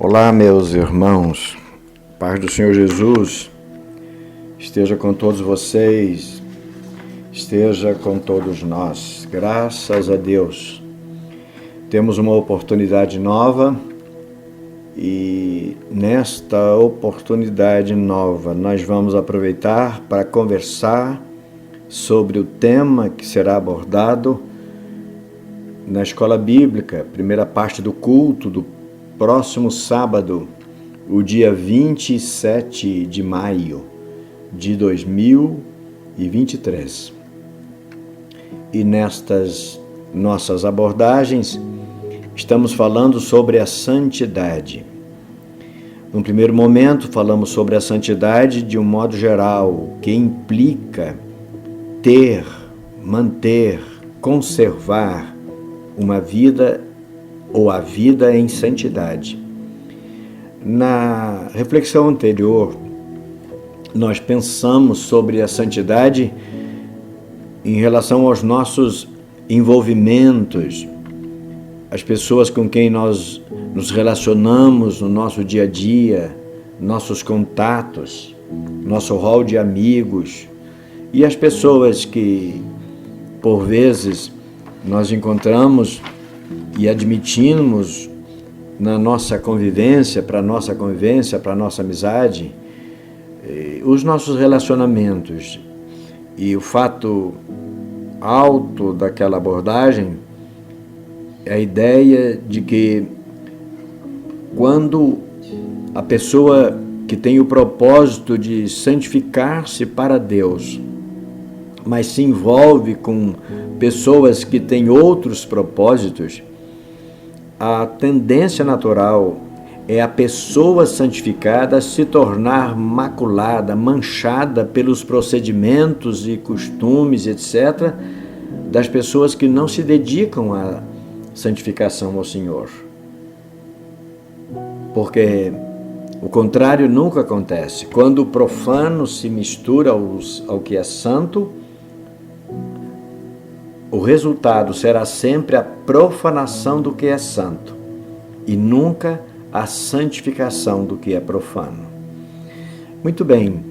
Olá, meus irmãos, paz do Senhor Jesus esteja com todos vocês, esteja com todos nós. Graças a Deus, temos uma oportunidade nova e nesta oportunidade nova nós vamos aproveitar para conversar sobre o tema que será abordado na escola bíblica, primeira parte do culto do próximo sábado, o dia 27 de maio de 2023. E nestas nossas abordagens, estamos falando sobre a santidade. No primeiro momento, falamos sobre a santidade de um modo geral, que implica ter, manter, conservar uma vida ou a vida em santidade. Na reflexão anterior, nós pensamos sobre a santidade em relação aos nossos envolvimentos, as pessoas com quem nós nos relacionamos no nosso dia a dia, nossos contatos, nosso rol de amigos e as pessoas que, por vezes, nós encontramos e admitimos na nossa convivência, para a nossa amizade, os nossos relacionamentos. E o fato alto daquela abordagem é a ideia de que quando a pessoa que tem o propósito de santificar-se para Deus, mas se envolve com pessoas que têm outros propósitos, a tendência natural é a pessoa santificada se tornar maculada, manchada pelos procedimentos e costumes, etc., das pessoas que não se dedicam à santificação ao Senhor. Porque o contrário nunca acontece. Quando o profano se mistura ao que é santo, o resultado será sempre a profanação do que é santo e nunca a santificação do que é profano. Muito bem,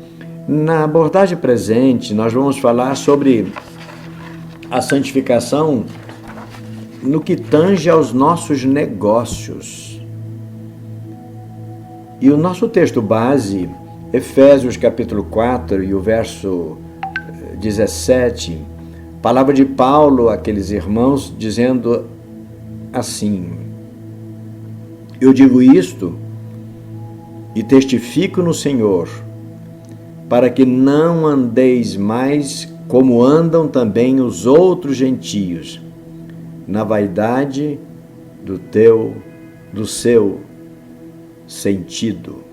na abordagem presente nós vamos falar sobre a santificação no que tange aos nossos negócios. E o nosso texto base, Efésios capítulo 4 e o verso 17, palavra de Paulo àqueles irmãos, dizendo assim: eu digo isto e testifico no Senhor, para que não andeis mais como andam também os outros gentios, na vaidade do seu sentido.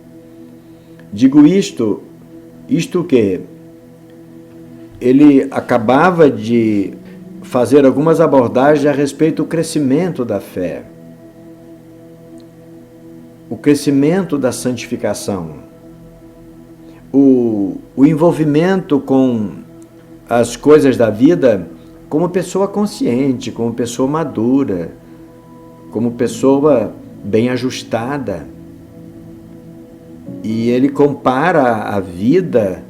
Digo isto que ele acabava de fazer algumas abordagens a respeito do crescimento da fé, o crescimento da santificação, o envolvimento com as coisas da vida como pessoa consciente, como pessoa madura, como pessoa bem ajustada. E ele compara a vida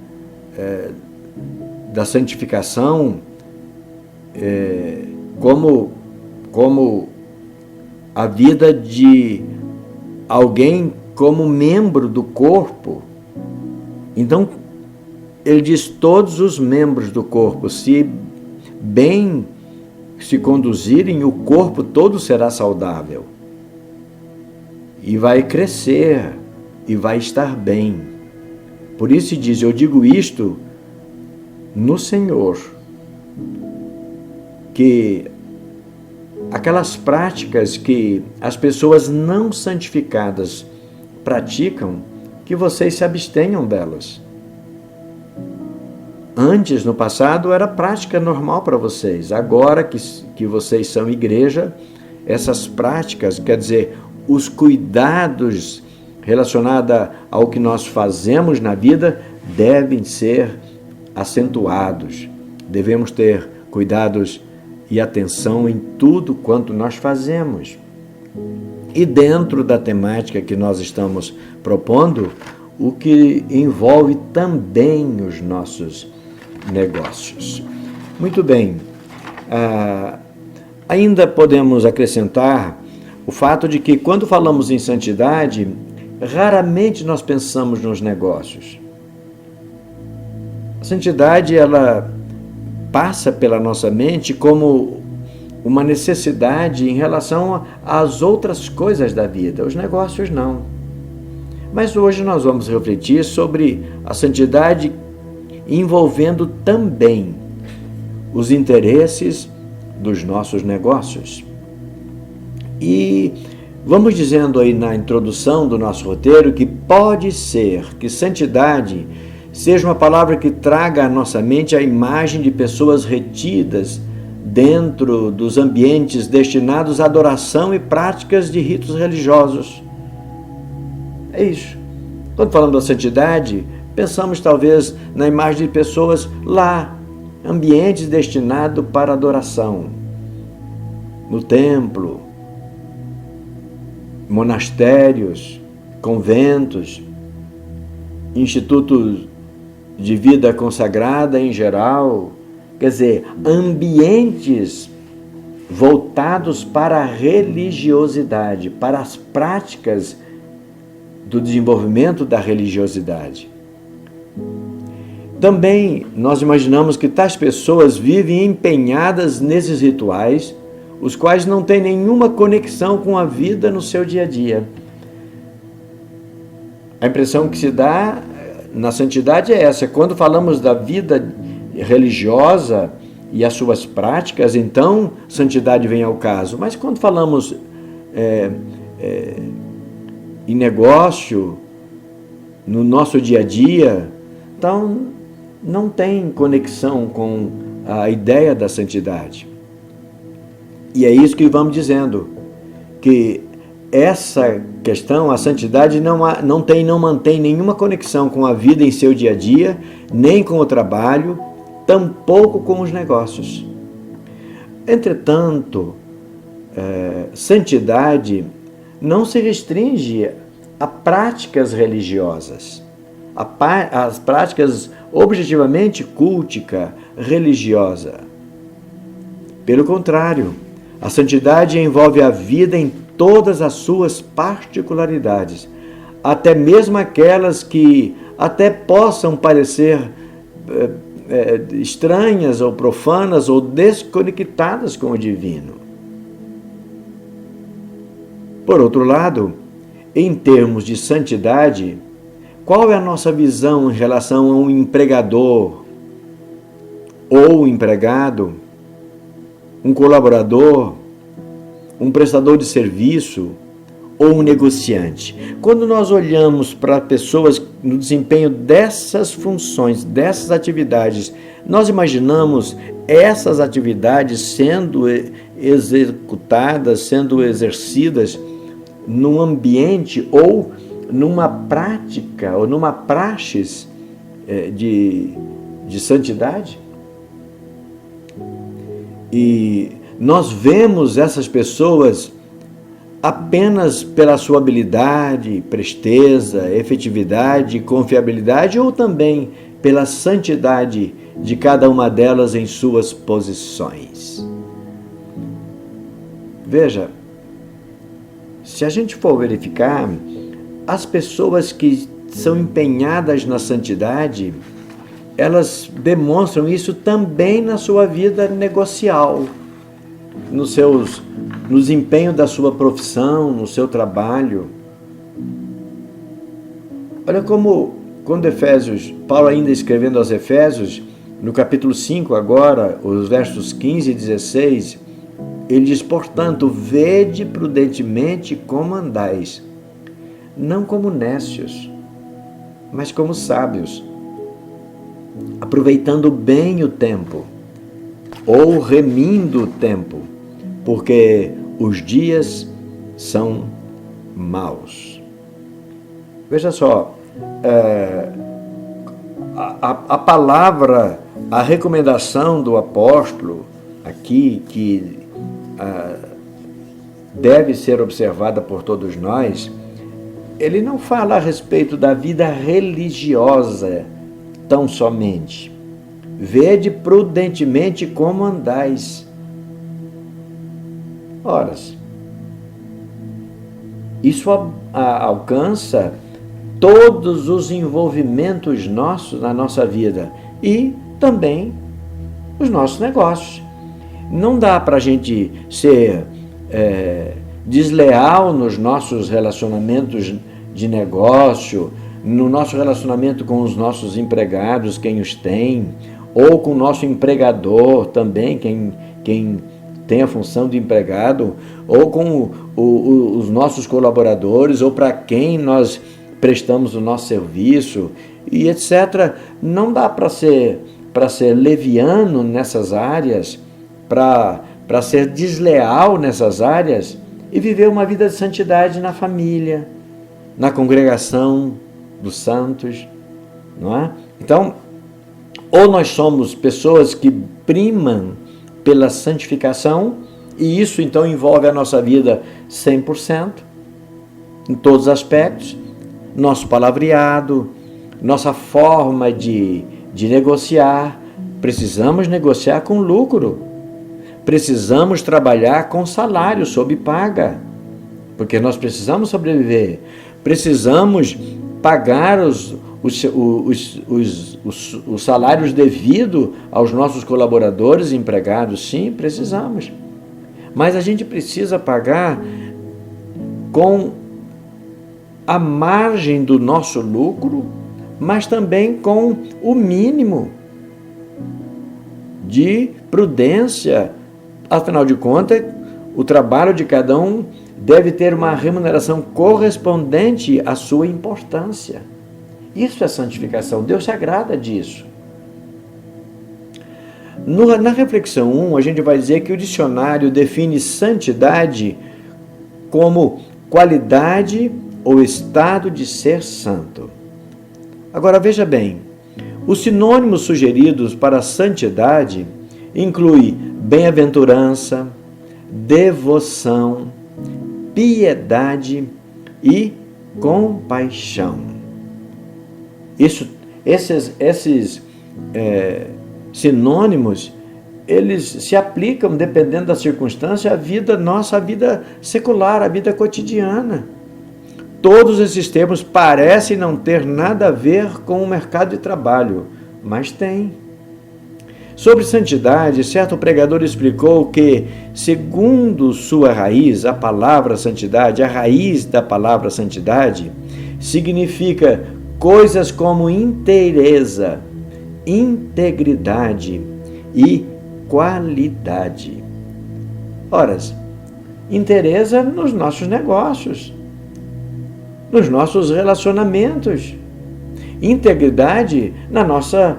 da santificação como a vida de alguém como membro do corpo. Então, ele diz: todos os membros do corpo, se bem se conduzirem, o corpo todo será saudável e vai crescer e vai estar bem. Por isso diz: eu digo isto no Senhor, que aquelas práticas que as pessoas não santificadas praticam, que vocês se abstenham delas. Antes, no passado, era prática normal para vocês. Agora que vocês são igreja, essas práticas, quer dizer, os cuidados relacionados ao que nós fazemos na vida, devem ser acentuados. Devemos ter cuidados e atenção em tudo quanto nós fazemos. E dentro da temática que nós estamos propondo, o que envolve também os nossos negócios. Muito bem. Ainda podemos acrescentar o fato de que, quando falamos em santidade, raramente nós pensamos nos negócios. A santidade, ela passa pela nossa mente como uma necessidade em relação às outras coisas da vida. Os negócios não. Mas hoje nós vamos refletir sobre a santidade envolvendo também os interesses dos nossos negócios. E vamos dizendo aí na introdução do nosso roteiro que pode ser que santidade seja uma palavra que traga à nossa mente a imagem de pessoas retidas dentro dos ambientes destinados à adoração e práticas de ritos religiosos. É isso. Quando falamos da santidade, pensamos talvez na imagem de pessoas lá, ambientes destinados para adoração, no templo, monastérios, conventos, institutos de vida consagrada em geral, quer dizer, ambientes voltados para a religiosidade, para as práticas do desenvolvimento da religiosidade. Também nós imaginamos que tais pessoas vivem empenhadas nesses rituais, os quais não têm nenhuma conexão com a vida no seu dia a dia. A impressão que se dá na santidade é essa. Quando falamos da vida religiosa e as suas práticas, então santidade vem ao caso. Mas quando falamos em negócio, no nosso dia a dia, então não tem conexão com a ideia da santidade. E é isso que vamos dizendo, que essa questão, a santidade não mantém nenhuma conexão com a vida em seu dia a dia, nem com o trabalho, tampouco com os negócios. Entretanto, santidade não se restringe a práticas religiosas, as práticas objetivamente cultica, religiosa. Pelo contrário, a santidade envolve a vida em todas as suas particularidades, até mesmo aquelas que até possam parecer estranhas ou profanas ou desconectadas com o divino. Por outro lado, em termos de santidade, qual é a nossa visão em relação a um empregador ou empregado, um colaborador, um prestador de serviço ou um negociante? Quando nós olhamos para pessoas no desempenho dessas funções, dessas atividades, nós imaginamos essas atividades sendo executadas, sendo exercidas num ambiente ou numa prática ou numa praxis de santidade? E nós vemos essas pessoas apenas pela sua habilidade, presteza, efetividade, confiabilidade, ou também pela santidade de cada uma delas em suas posições. Veja, se a gente for verificar, as pessoas que são empenhadas na santidade, elas demonstram isso também na sua vida negocial, no desempenho da sua profissão, no seu trabalho. Olha como, quando Paulo ainda escrevendo aos Efésios, no capítulo 5 agora, os versos 15 e 16, ele diz: portanto, vede prudentemente como andais, não como nécios, mas como sábios, aproveitando bem o tempo, ou remindo o tempo, porque os dias são maus. Veja só, a palavra, a recomendação do apóstolo aqui, que deve ser observada por todos nós, ele não fala a respeito da vida religiosa tão somente. Vede prudentemente como andais. Ora, isso alcança todos os envolvimentos nossos na nossa vida e também os nossos negócios. Não dá para a gente ser desleal nos nossos relacionamentos de negócio, no nosso relacionamento com os nossos empregados, quem os tem, ou com o nosso empregador também, quem tem a função de empregado, ou com os nossos colaboradores, ou para quem nós prestamos o nosso serviço, e etc. Não dá para ser leviano nessas áreas, para ser desleal nessas áreas e viver uma vida de santidade na família, na congregação dos santos, não é? Então, ou nós somos pessoas que primam pela santificação, e isso então envolve a nossa vida 100%, em todos os aspectos, nosso palavreado, nossa forma de negociar. Precisamos negociar com lucro, precisamos trabalhar com salário sob paga, porque nós precisamos sobreviver, precisamos pagar os salários devidos aos nossos colaboradores e empregados. Sim, precisamos. Mas a gente precisa pagar com a margem do nosso lucro, mas também com o mínimo de prudência. Afinal de contas, o trabalho de cada um deve ter uma remuneração correspondente à sua importância. Isso é santificação. Deus se agrada disso. Na reflexão 1, a gente vai dizer que o dicionário define santidade como qualidade ou estado de ser santo. Agora veja bem, os sinônimos sugeridos para santidade incluem bem-aventurança, devoção, piedade e compaixão. Esses sinônimos, eles se aplicam, dependendo da circunstância, à vida nossa, à vida secular, à vida cotidiana. Todos esses termos parecem não ter nada a ver com o mercado de trabalho, mas tem. Sobre santidade, certo pregador explicou que, segundo sua raiz, a palavra santidade, a raiz da palavra santidade, significa coisas como inteireza, integridade e qualidade. Ora, inteireza nos nossos negócios, nos nossos relacionamentos, integridade na nossa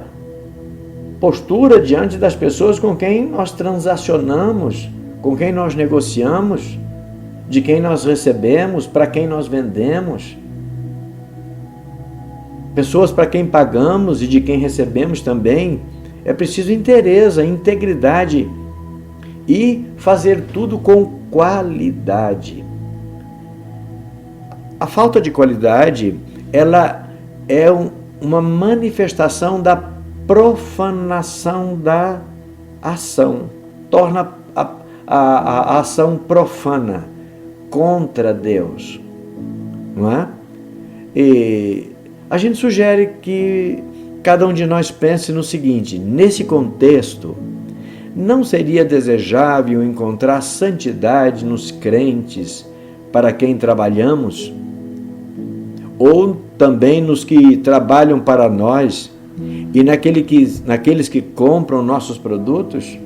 postura diante das pessoas com quem nós transacionamos, com quem nós negociamos, de quem nós recebemos, para quem nós vendemos, pessoas para quem pagamos e de quem recebemos também. É preciso inteireza, integridade e fazer tudo com qualidade. A falta de qualidade, ela é uma manifestação da profanação da ação, torna a ação profana contra Deus, não é? E a gente sugere que cada um de nós pense no seguinte: nesse contexto, não seria desejável encontrar santidade nos crentes para quem trabalhamos, ou também nos que trabalham para nós, e naqueles que compram nossos produtos?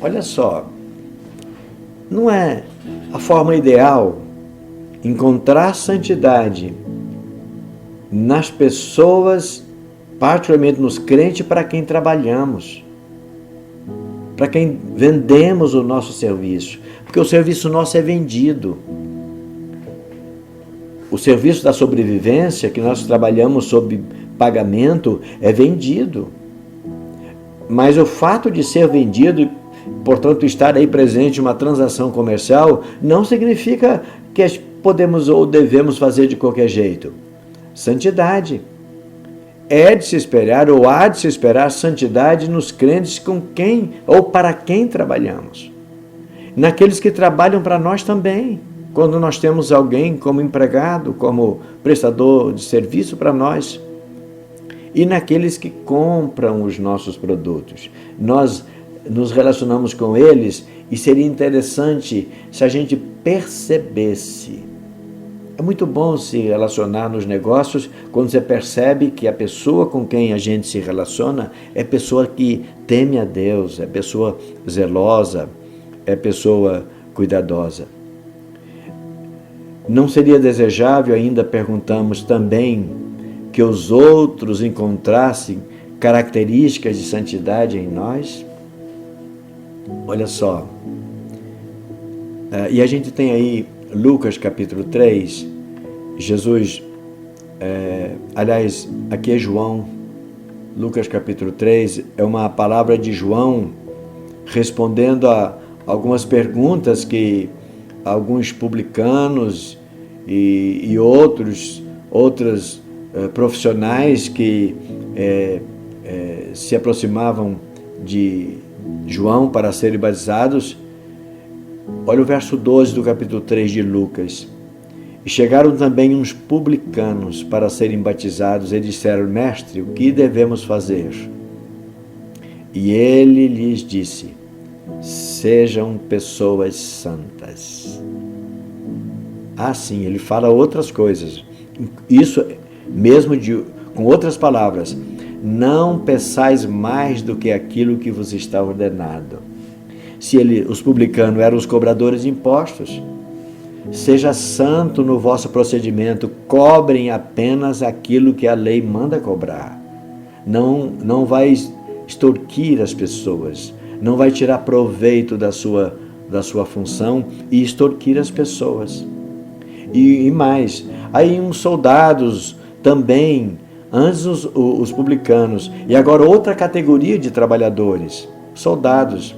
Olha só, não é a forma ideal encontrar santidade nas pessoas, particularmente nos crentes para quem trabalhamos, para quem vendemos o nosso serviço, porque o serviço nosso é vendido. O serviço da sobrevivência, que nós trabalhamos sob pagamento, é vendido. Mas o fato de ser vendido Portanto, estar aí presente em uma transação comercial não significa que podemos ou devemos fazer de qualquer jeito. Santidade. É de se esperar ou há de se esperar santidade nos crentes com quem ou para quem trabalhamos. Naqueles que trabalham para nós também. Quando nós temos alguém como empregado, como prestador de serviço para nós. E naqueles que compram os nossos produtos. Nós nos relacionamos com eles e seria interessante se a gente percebesse. É muito bom se relacionar nos negócios quando você percebe que a pessoa com quem a gente se relaciona é pessoa que teme a Deus, é pessoa zelosa, é pessoa cuidadosa. Não seria desejável, ainda perguntamos também, que os outros encontrassem características de santidade em nós? Olha só, e a gente tem aí Lucas capítulo 3, Jesus, aliás, aqui é João, Lucas capítulo 3, é uma palavra de João respondendo a algumas perguntas que alguns publicanos e outros profissionais que se aproximavam de João para serem batizados. Olha o verso 12 do capítulo 3 de Lucas. E chegaram também uns publicanos para serem batizados e disseram: Mestre, o que devemos fazer? E ele lhes disse: sejam pessoas santas. Sim, ele fala outras coisas. Isso mesmo com outras palavras. Não peçais mais do que aquilo que vos está ordenado. Se os publicanos eram os cobradores de impostos, seja santo no vosso procedimento, cobrem apenas aquilo que a lei manda cobrar. Não vai extorquir as pessoas, não vai tirar proveito da sua função e extorquir as pessoas. E mais, aí uns soldados também, antes os publicanos, e agora outra categoria de trabalhadores, soldados,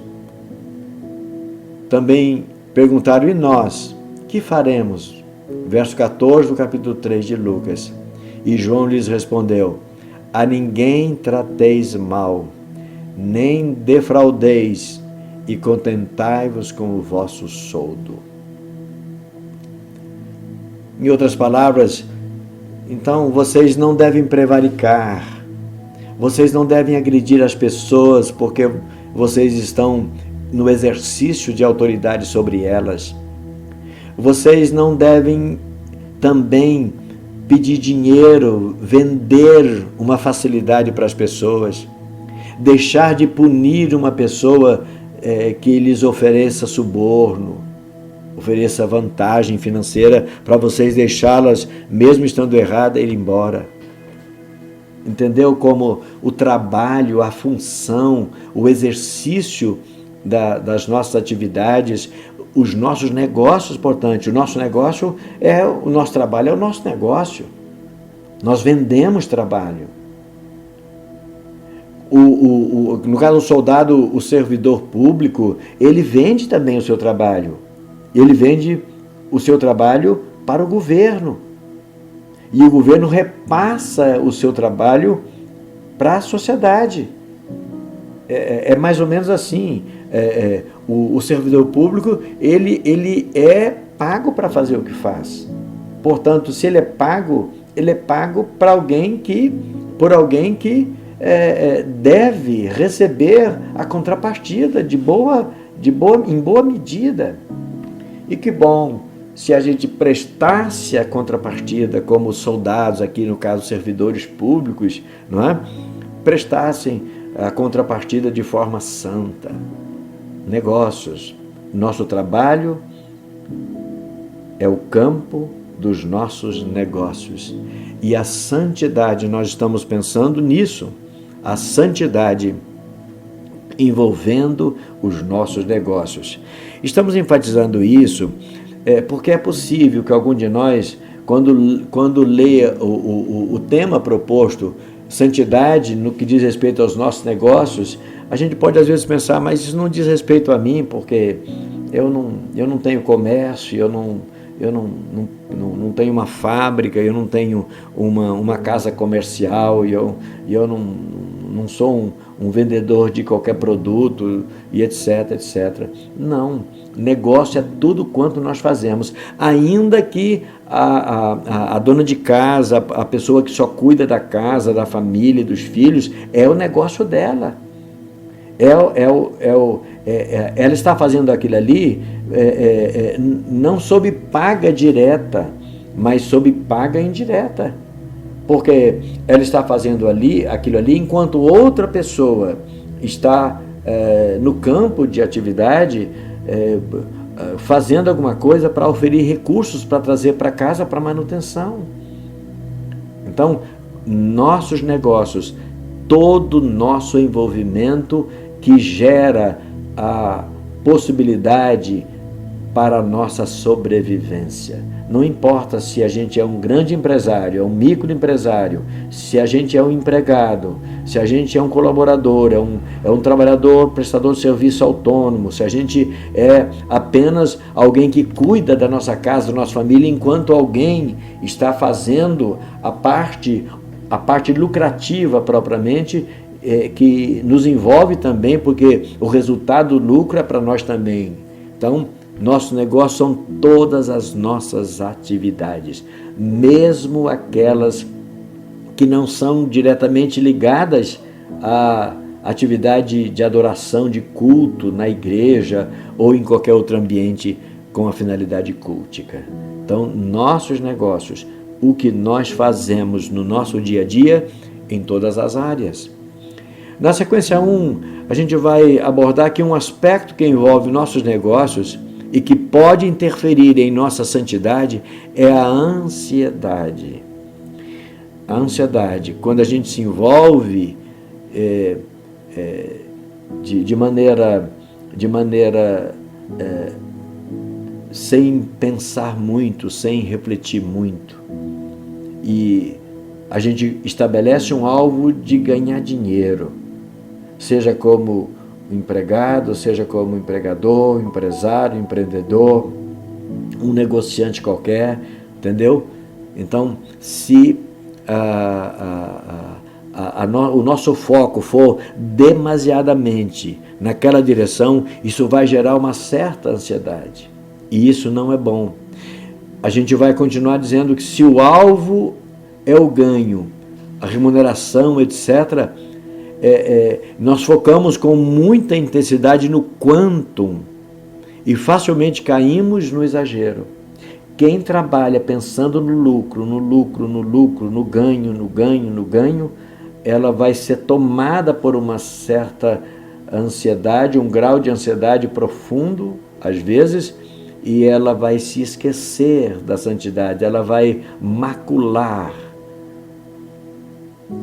também perguntaram: e nós, que faremos? Verso 14 do capítulo 3 de Lucas. E João lhes respondeu: a ninguém trateis mal, nem defraudeis, e contentai-vos com o vosso soldo. Em outras palavras, então vocês não devem prevaricar, vocês não devem agredir as pessoas porque vocês estão no exercício de autoridade sobre elas. Vocês não devem também pedir dinheiro, vender uma facilidade para as pessoas, deixar de punir uma pessoa que lhes ofereça suborno, ofereça vantagem financeira para vocês deixá-las, mesmo estando errada, ir embora. Entendeu como o trabalho, a função, o exercício das nossas atividades, os nossos negócios, portanto, o nosso trabalho é o nosso negócio. Nós vendemos trabalho. No caso do soldado, o servidor público, ele vende também o seu trabalho. Ele vende o seu trabalho para o governo. E o governo repassa o seu trabalho para a sociedade. É mais ou menos assim. O servidor público, ele é pago para fazer o que faz. Portanto, se ele é pago por alguém que deve receber a contrapartida em boa medida. E que bom se a gente prestasse a contrapartida, como os soldados, aqui no caso servidores públicos, não é? Prestassem a contrapartida de forma santa. Negócios. Nosso trabalho é o campo dos nossos negócios. E a santidade, nós estamos pensando nisso, a santidade envolvendo os nossos negócios. Estamos enfatizando isso porque é possível que algum de nós, quando lê o tema proposto santidade no que diz respeito aos nossos negócios, a gente pode às vezes pensar, mas isso não diz respeito a mim, porque eu não tenho comércio, eu não tenho uma fábrica, eu não tenho uma casa comercial, eu não sou um vendedor de qualquer produto, e etc, etc. Não, negócio é tudo quanto nós fazemos, ainda que a dona de casa, a pessoa que só cuida da casa, da família e dos filhos, é o negócio dela. Ela está fazendo aquilo ali não sob paga direta, mas sob paga indireta. Porque ela está fazendo aquilo ali enquanto outra pessoa está no campo de atividade fazendo alguma coisa para oferir recursos para trazer para casa para manutenção. Então, nossos negócios, todo nosso envolvimento que gera a possibilidade para a nossa sobrevivência. Não importa se a gente é um grande empresário, é um microempresário, se a gente é um empregado, se a gente é um colaborador, é um trabalhador, prestador de serviço autônomo, se a gente é apenas alguém que cuida da nossa casa, da nossa família, enquanto alguém está fazendo a parte lucrativa propriamente, que nos envolve também, porque o resultado do lucro é para nós também. Então, nosso negócio são todas as nossas atividades, mesmo aquelas que não são diretamente ligadas à atividade de adoração, de culto na igreja ou em qualquer outro ambiente com a finalidade cultica. Então, nossos negócios, o que nós fazemos no nosso dia a dia, em todas as áreas. Na sequência 1, a gente vai abordar aqui um aspecto que envolve nossos negócios e que pode interferir em nossa santidade, é a ansiedade. A ansiedade, quando a gente se envolve de maneira sem pensar muito, sem refletir muito, e a gente estabelece um alvo de ganhar dinheiro, seja como empregado, seja como empregador, empresário, empreendedor, um negociante qualquer, entendeu? Então, se o nosso foco for demasiadamente naquela direção, isso vai gerar uma certa ansiedade, e isso não é bom. A gente vai continuar dizendo que se o alvo é o ganho, a remuneração, etc., nós focamos com muita intensidade no quantum e facilmente caímos no exagero. Quem trabalha pensando no lucro, no ganho, ela vai ser tomada por uma certa ansiedade, um grau de ansiedade profundo, às vezes, e ela vai se esquecer da santidade, ela vai macular,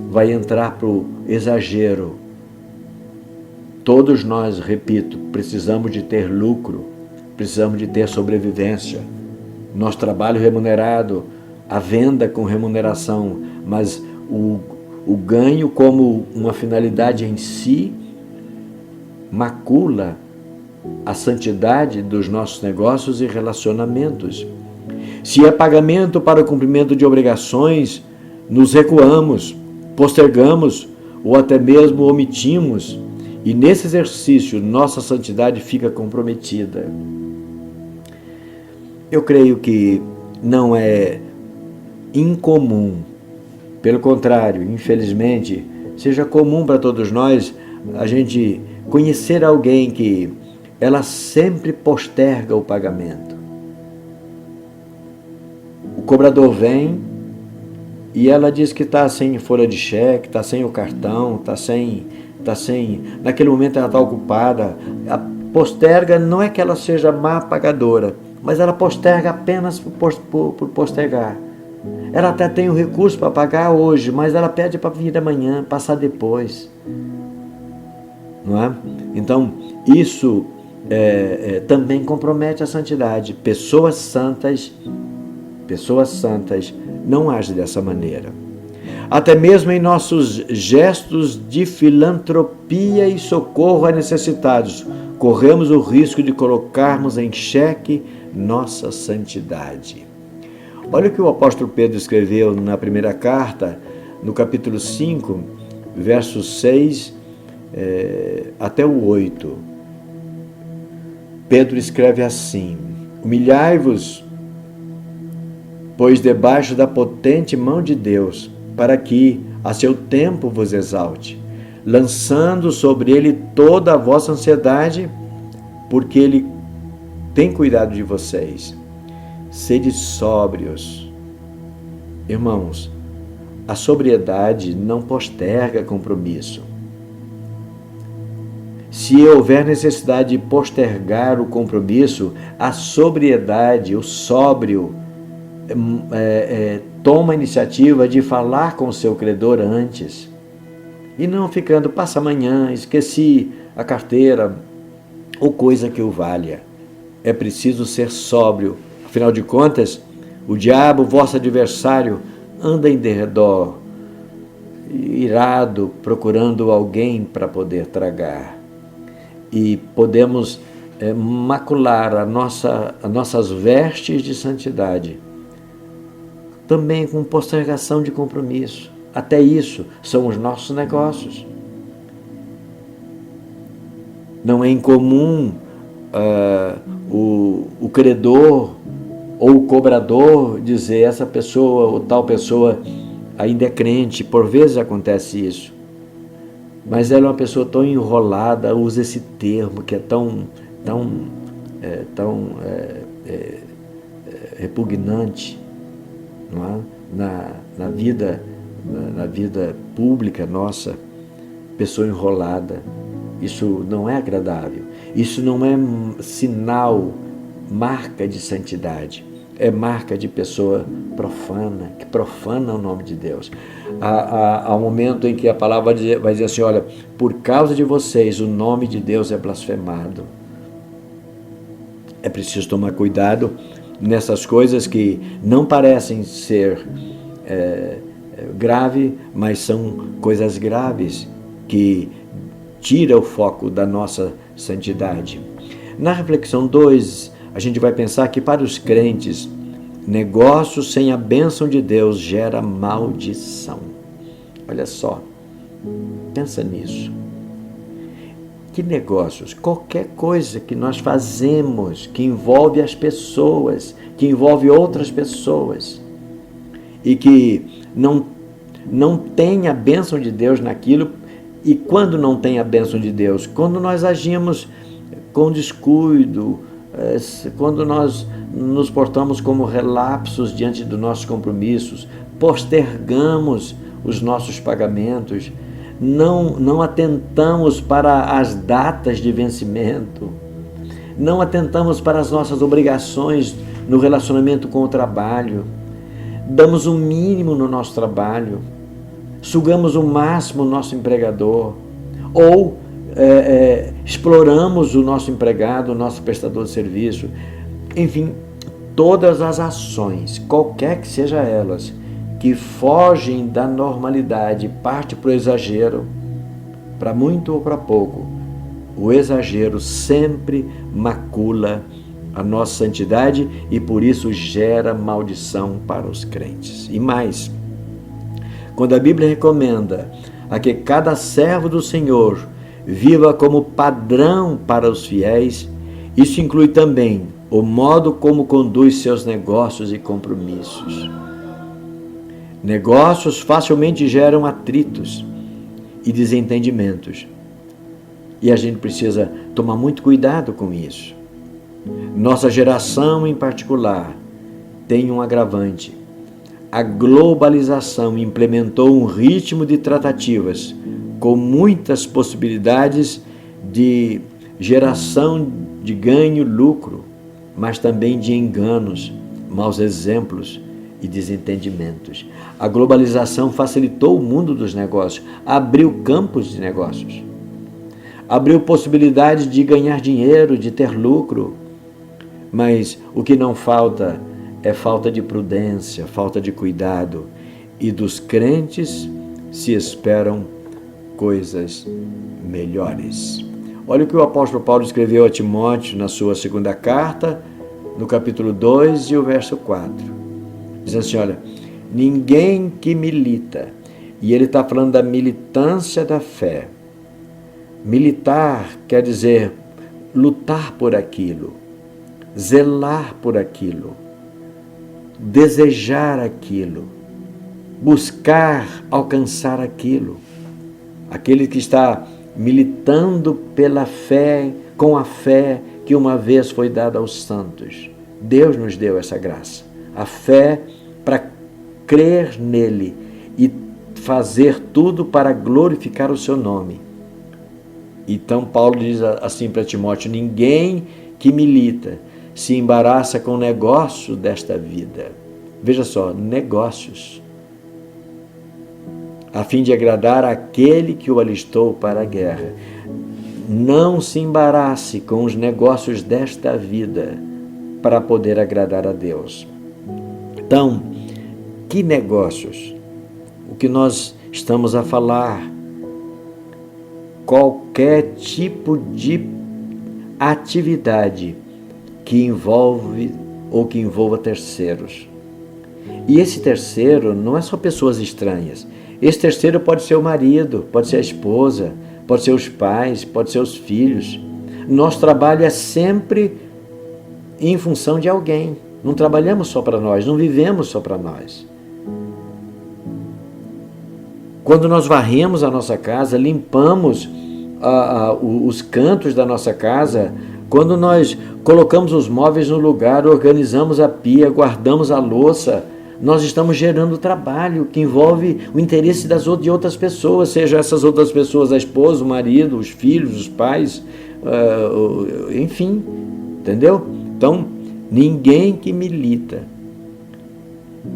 vai entrar para o exagero. Todos nós, repito, precisamos de ter lucro, precisamos de ter sobrevivência, nosso trabalho remunerado, a venda com remuneração, mas o ganho como uma finalidade em si macula a santidade dos nossos negócios e relacionamentos. Se é pagamento para o cumprimento de obrigações, nos recuamos, postergamos ou até mesmo omitimos, e nesse exercício nossa santidade fica comprometida. Eu creio que não é incomum, pelo contrário, infelizmente, seja comum para todos nós a gente conhecer alguém que ela sempre posterga o pagamento. O cobrador vem e ela diz que está sem folha de cheque, está sem o cartão, está sem... Naquele momento ela está ocupada. A posterga, não é que ela seja má pagadora, mas ela posterga apenas por postergar. Ela até tem o recurso para pagar hoje, mas ela pede para vir amanhã, passar depois. Não é? Então, isso também compromete a santidade. Pessoas santas não agem dessa maneira. até mesmo em nossos gestos de filantropia e socorro a necessitados, corremos o risco de colocarmos em xeque nossa santidade. Olha o que o apóstolo Pedro escreveu na primeira carta, no capítulo 5, versos 6 até o 8. Pedro escreve assim: humilhai-vos, pois debaixo da potente mão de Deus, para que a seu tempo vos exalte, lançando sobre ele toda a vossa ansiedade, porque ele tem cuidado de vocês. Sede sóbrios. Irmãos, a sobriedade não posterga compromisso. Se houver necessidade de postergar o compromisso, a sobriedade, o sóbrio, toma a iniciativa de falar com o seu credor antes. E não ficando, passa amanhã, esqueci a carteira, ou coisa que o valha. É preciso ser sóbrio. Afinal de contas, o diabo, vosso adversário, anda em derredor, irado, procurando alguém para poder tragar. E podemos macular as nossas vestes de santidade, também com postergação de compromisso. Até isso são os nossos negócios. Não é incomum o credor ou o cobrador dizer: essa pessoa ou tal pessoa ainda é crente. Por vezes acontece isso. Mas ela é uma pessoa tão enrolada, usa esse termo que é tão repugnante, não é? na vida pública nossa, pessoa enrolada. Isso não é agradável. Isso não é sinal, marca de santidade. É marca de pessoa profana, que profana o nome de Deus. Há um momento em que a palavra vai dizer assim: olha, por causa de vocês o nome de Deus é blasfemado. É preciso tomar cuidado nessas coisas que não parecem ser grave, mas são coisas graves que tiram o foco da nossa santidade. Na reflexão 2, a gente vai pensar que para os crentes, negócio sem a bênção de Deus gera maldição. Olha só, pensa nisso. Que negócios? Qualquer coisa que nós fazemos que envolve as pessoas, que envolve outras pessoas, e que não tem a bênção de Deus naquilo. E quando não tem a bênção de Deus? Quando nós agimos com descuido, quando nós nos portamos como relapsos diante dos nossos compromissos, postergamos os nossos pagamentos, não atentamos para as datas de vencimento, não atentamos para as nossas obrigações no relacionamento com o trabalho, damos o mínimo no nosso trabalho, sugamos o máximo o nosso empregador, ou exploramos o nosso empregado, o nosso prestador de serviço. Enfim, todas as ações, qualquer que seja elas, que fogem da normalidade, parte para o exagero, para muito ou para pouco, o exagero sempre macula a nossa santidade e por isso gera maldição para os crentes. E mais, quando a Bíblia recomenda a que cada servo do Senhor viva como padrão para os fiéis, isso inclui também o modo como conduz seus negócios e compromissos. Negócios facilmente geram atritos e desentendimentos. E a gente precisa tomar muito cuidado com isso. Nossa geração, em particular, tem um agravante. A globalização implementou um ritmo de tratativas com muitas possibilidades de geração de ganho, lucro, mas também de enganos, maus exemplos e desentendimentos. A globalização facilitou o mundo dos negócios, abriu campos de negócios, abriu possibilidades de ganhar dinheiro, de ter lucro, mas o que não falta é falta de prudência, falta de cuidado e dos crentes se esperam coisas melhores. Olha o que o apóstolo Paulo escreveu a Timóteo na sua segunda carta, no capítulo 2 e o verso 4. Diz assim, olha, ninguém que milita, e ele está falando da militância da fé. Militar quer dizer lutar por aquilo, zelar por aquilo, desejar aquilo, buscar alcançar aquilo. Aquele que está militando pela fé, com a fé que uma vez foi dada aos santos. Deus nos deu essa graça, a fé para crer nele e fazer tudo para glorificar o seu nome. Então Paulo diz assim para Timóteo, ninguém que milita se embaraça com o negócio desta vida. Veja só, negócios, a fim de agradar aquele que o alistou para a guerra. Não se embarace com os negócios desta vida para poder agradar a Deus. Então, que negócios? O que nós estamos a falar? Qualquer tipo de atividade que envolve ou que envolva terceiros. E esse terceiro não é só pessoas estranhas. Esse terceiro pode ser o marido, pode ser a esposa, pode ser os pais, pode ser os filhos. Nosso trabalho é sempre em função de alguém. Não trabalhamos só para nós, não vivemos só para nós. Quando nós varremos a nossa casa, limpamos os cantos da nossa casa, quando nós colocamos os móveis no lugar, organizamos a pia, guardamos a louça, nós estamos gerando trabalho que envolve o interesse de outras pessoas, seja essas outras pessoas a esposa, o marido, os filhos, os pais, enfim, entendeu? Então, ninguém que milita,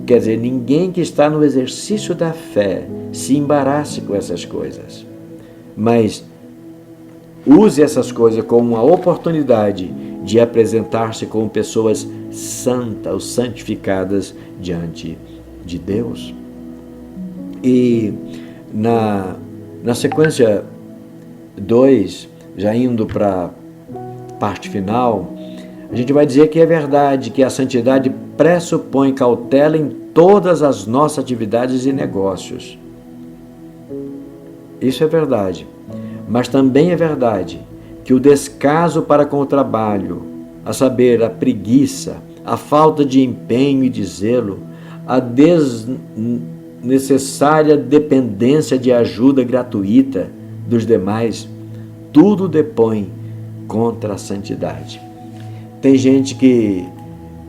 quer dizer, ninguém que está no exercício da fé se embarace com essas coisas, mas use essas coisas como uma oportunidade de apresentar-se como pessoas santas ou santificadas diante de Deus. E na sequência 2, já indo para a parte final, a gente vai dizer que é verdade que a santidade pressupõe cautela em todas as nossas atividades e negócios. Isso é verdade. Mas também é verdade que o descaso para com o trabalho, a saber, a preguiça, a falta de empenho e de zelo, a desnecessária dependência de ajuda gratuita dos demais, tudo depõe contra a santidade. Tem gente que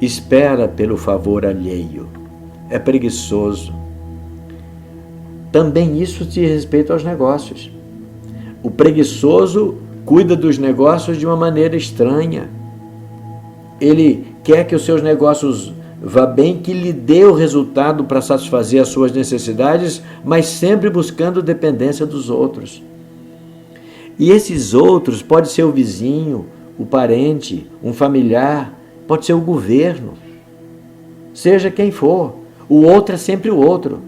espera pelo favor alheio, é preguiçoso. Também isso diz respeito aos negócios. O preguiçoso cuida dos negócios de uma maneira estranha. Ele quer que os seus negócios vá bem, que lhe dê o resultado para satisfazer as suas necessidades, mas sempre buscando dependência dos outros. E esses outros pode ser o vizinho, o parente, um familiar, pode ser o governo, seja quem for. O outro é sempre o outro.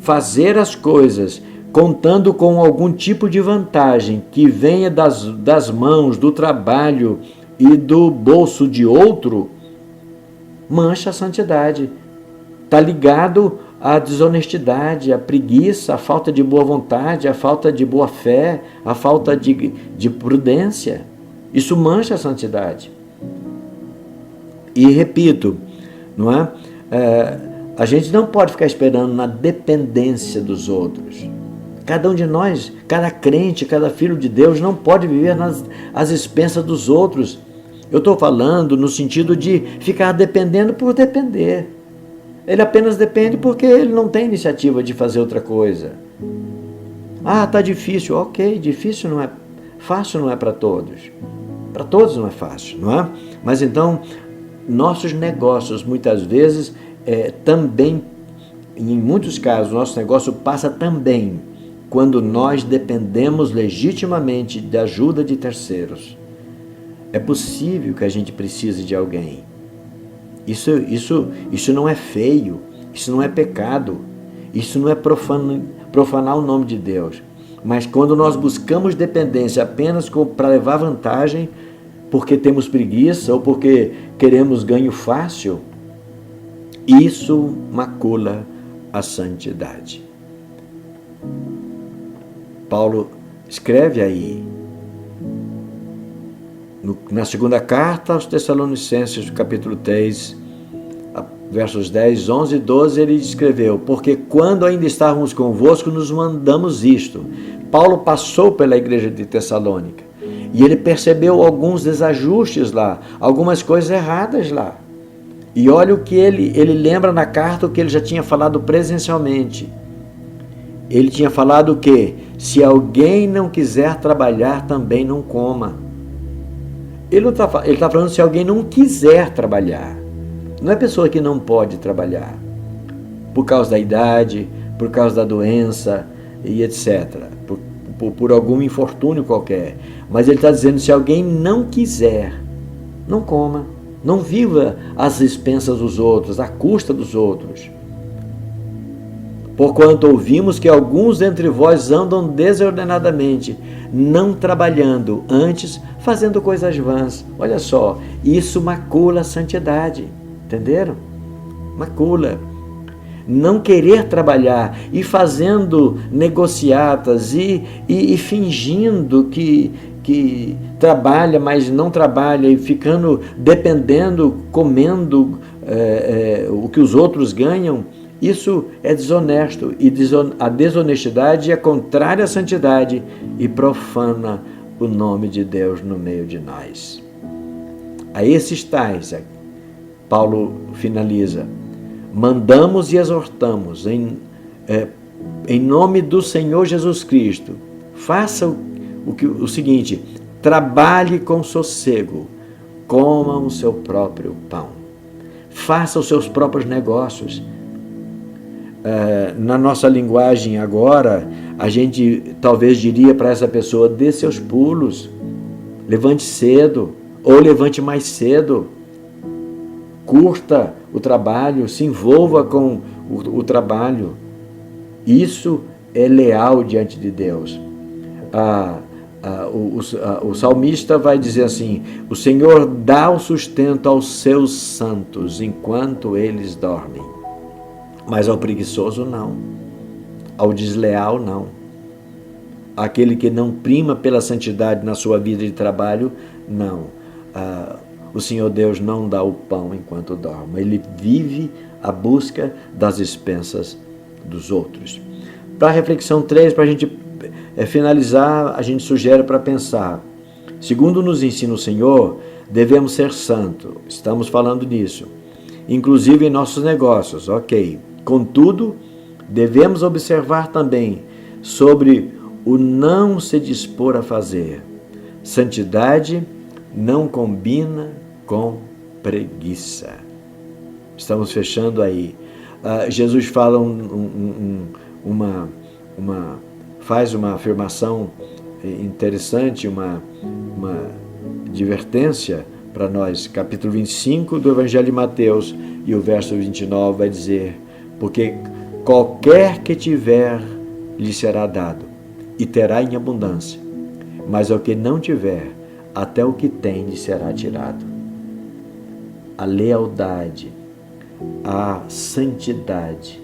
Fazer as coisas contando com algum tipo de vantagem que venha das mãos, do trabalho e do bolso de outro, mancha a santidade. Está ligado à desonestidade, à preguiça, à falta de boa vontade, à falta de boa fé, à falta de prudência. Isso mancha a santidade. E repito, não é? A gente não pode ficar esperando na dependência dos outros. Cada um de nós, cada crente, cada filho de Deus não pode viver às expensas dos outros. Eu estou falando no sentido de ficar dependendo por depender. Ele apenas depende porque ele não tem iniciativa de fazer outra coisa. Ah, está difícil. Ok, difícil não é fácil, não é para todos. Para todos não é fácil, não é? Mas então, nossos negócios muitas vezes também, em muitos casos, nosso negócio passa também quando nós dependemos legitimamente da ajuda de terceiros. É possível que a gente precise de alguém. Isso não é feio, isso não é pecado. Isso não é profanar o nome de Deus. Mas quando nós buscamos dependência apenas para levar vantagem, porque temos preguiça ou porque queremos ganho fácil, isso macula a santidade. Paulo escreve aí, na segunda carta aos Tessalonicenses, capítulo 3, versos 10, 11 e 12, ele escreveu: porque quando ainda estávamos convosco, nos mandamos isto. Paulo passou pela igreja de Tessalônica e ele percebeu alguns desajustes lá, algumas coisas erradas lá. E olha o que ele lembra na carta, o que ele já tinha falado presencialmente. Ele tinha falado que se alguém não quiser trabalhar, também não coma. Ele está falando se alguém não quiser trabalhar. Não é pessoa que não pode trabalhar, por causa da idade, por causa da doença e etc. Por algum infortúnio qualquer. Mas ele está dizendo, se alguém não quiser, não coma. Não viva às expensas dos outros, à custa dos outros. Porquanto ouvimos que alguns dentre vós andam desordenadamente, não trabalhando, antes fazendo coisas vãs. Olha só, isso macula a santidade. Entenderam? Macula. Não querer trabalhar e fazendo negociatas e fingindo que trabalha, mas não trabalha, e ficando dependendo, comendo o que os outros ganham, isso é desonesto, e a desonestidade é contrária à santidade e profana o nome de Deus no meio de nós. A esses tais, Paulo finaliza, mandamos e exortamos em nome do Senhor Jesus Cristo, faça o seguinte: trabalhe com sossego, coma o seu próprio pão, faça os seus próprios negócios. Na nossa linguagem agora, a gente talvez diria para essa pessoa: dê seus pulos, levante cedo ou levante mais cedo, curta o trabalho, se envolva com o trabalho. Isso é leal diante de Deus. O salmista vai dizer assim: o Senhor dá o sustento aos seus santos enquanto eles dormem. Mas ao preguiçoso não, ao desleal não, aquele que não prima pela santidade na sua vida de trabalho, não. O Senhor Deus não dá o pão enquanto dorme, Ele vive à busca das expensas dos outros. Para a reflexão 3, para a gente finalizar, a gente sugere para pensar: segundo nos ensina o Senhor, devemos ser santos, estamos falando disso, inclusive em nossos negócios, ok. Contudo, devemos observar também sobre o não se dispor a fazer. Santidade não combina com preguiça. Estamos fechando aí. Jesus fala faz uma afirmação interessante, uma advertência para nós. Capítulo 25 do Evangelho de Mateus e o verso 29 vai dizer: porque qualquer que tiver, lhe será dado, e terá em abundância. Mas ao que não tiver, até o que tem lhe será tirado. A lealdade, a santidade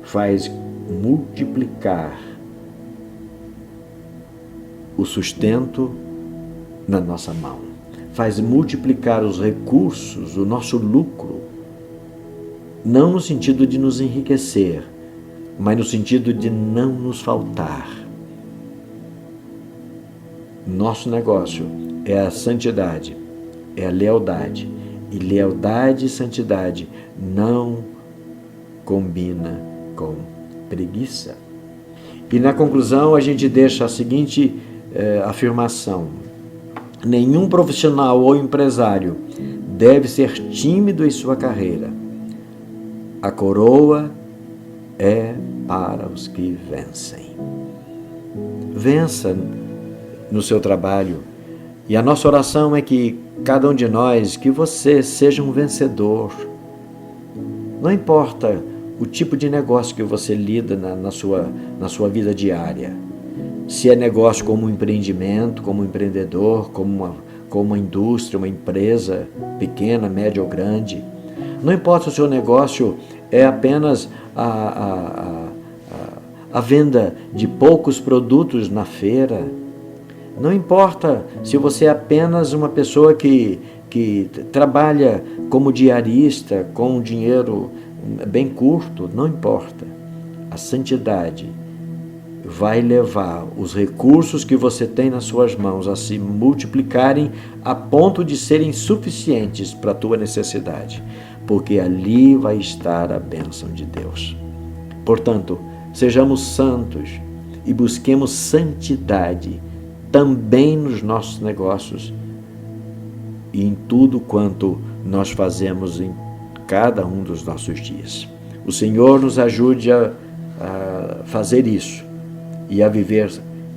faz multiplicar o sustento na nossa mão, faz multiplicar os recursos, o nosso lucro, não no sentido de nos enriquecer, mas no sentido de não nos faltar. Nosso negócio é a santidade, é a lealdade, e lealdade e santidade não combina com preguiça. E na conclusão a gente deixa a seguinte afirmação: nenhum profissional ou empresário deve ser tímido em sua carreira. A coroa é para os que vencem. Vença no seu trabalho. E a nossa oração é que cada um de nós, que você seja um vencedor. Não importa o tipo de negócio que você lida na sua vida diária. Se é negócio como um empreendimento, como um empreendedor, como uma indústria, uma empresa pequena, média ou grande. Não importa se o seu negócio é apenas a venda de poucos produtos na feira. Não importa se você é apenas uma pessoa que trabalha como diarista, com um dinheiro bem curto, não importa. A santidade vai levar os recursos que você tem nas suas mãos a se multiplicarem a ponto de serem suficientes para a tua necessidade, porque ali vai estar a bênção de Deus. Portanto, sejamos santos e busquemos santidade também nos nossos negócios e em tudo quanto nós fazemos em cada um dos nossos dias. O Senhor nos ajude a fazer isso e a viver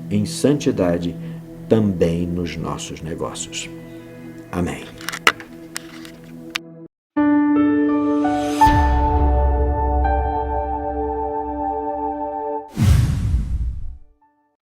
em santidade também nos nossos negócios. Amém.